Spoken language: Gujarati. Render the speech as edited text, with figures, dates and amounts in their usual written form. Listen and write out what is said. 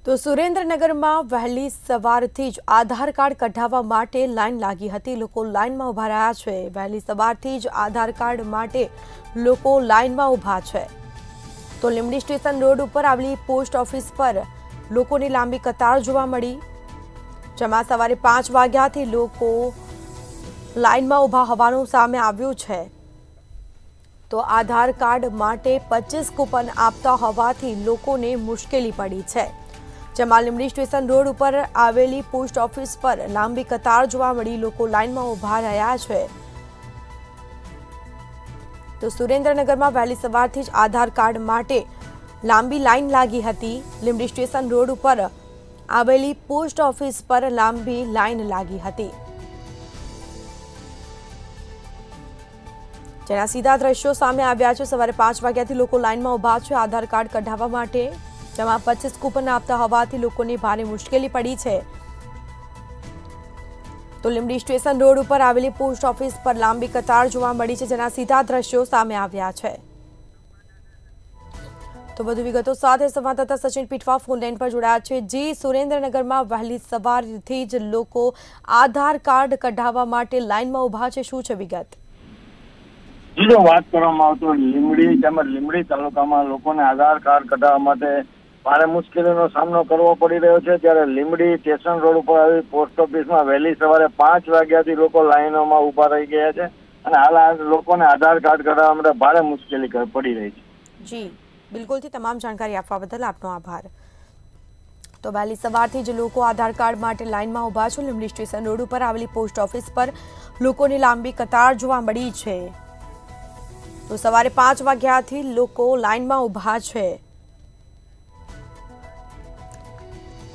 તો સુરેન્દ્રનગરમાં વહેલી સવારથી જ આધાર કાર્ડ કઢાવવા માટે લાઈન લાગી હતી। લોકો લાઈનમાં ઊભા રહ્યા છે। વહેલી સવારથી જ આધાર કાર્ડ માટે લોકો લાઈનમાં ઊભા છે। તો લીંબડી સ્ટેશન રોડ ઉપર આવેલી પોસ્ટ ઓફિસ પર લોકોની લાંબી કતાર જોવા મળી, જેમાં સવારે 5 વાગ્યાથી લોકો લાઈનમાં ઊભા હોવાનું સામે આવ્યું છે। તો આધાર કાર્ડ માટે 25 કૂપન આપતા હોવાથી લોકોને મુશ્કેલી પડી છે। જેમાં લીંબડી સ્ટેશન રોડ ઉપર આવેલી પોસ્ટ ઓફિસ પર લાંબી કતાર જોવા મળી, લોકો લાઈનમાં ઊભા રહ્યા છે। તો સુરેન્દ્રનગરમાં વહેલી સવારથી જ આધાર કાર્ડ માટે લાંબી લાઈન લાગી હતી। લીંબડી સ્ટેશન રોડ ઉપર આવેલી પોસ્ટ ઓફિસ પર લાંબી લાઈન લાગી હતી, જેના સીધા દ્રશ્યો સામે આવ્યા છે। સવારે 5 વાગ્યાથી લોકો લાઈનમાં ઊભા છે આધાર કાર્ડ કઢાવવા માટે, જેમાં 25 કૂપન આપતા હોવાથી લોકોને ભારે મુશ્કેલી પડી છે। તો લીંબડી સ્ટેશન રોડ ઉપર આવેલી પોસ્ટ ઓફિસ પર લાંબી કતાર જોવા મળી છે, જેના સીધા દ્રશ્યો સામે આવ્યા છે। તો વધુ વિગતો સાથે સંવાદદાતા સચિન પીઠવા ફોન લાઈન પર જોડાયા છે। જી, સુરેન્દ્રનગરમાં વહેલી સવારથી જ લોકો આધાર કાર્ડ કઢાવવા માટે લાઈનમાં ઊભા છે, શું છે વિગત? જો વાત કરવામાં આવે તો લીંબડી તેમજ લીંબડી તાલુકામાં લોકોને આધાર કાર્ડ કઢાવવા માટે ભારે મુશ્કેલીનો સામનો કરવો પડી રહ્યો છે। ત્યારે લીંબડી સ્ટેશન રોડ ઉપર આવેલી પોસ્ટ ઓફિસમાં વહેલી સવારે 5 વાગ્યાથી લોકો લાઈનોમાં ઊભા રહી ગયા છે અને હાલ લોકોને આધાર કાર્ડ કઢાવવા માટે ભારે મુશ્કેલી પડી રહી છે। જી બિલકુલથી તમામ જાણકારી આપવા બદલ આપનો આભાર। તો વહેલી સવારથી જ લોકો આધાર કાર્ડ માટે લાઈનમાં ઊભા છે। લીંબડી સ્ટેશન રોડ ઉપર આવેલી પોસ્ટ ઓફિસ પર લોકોની લાંબી કતાર જોવા મળી છે। તો સવારે 5 વાગ્યાથી લોકો લાઈનમાં ઊભા છે।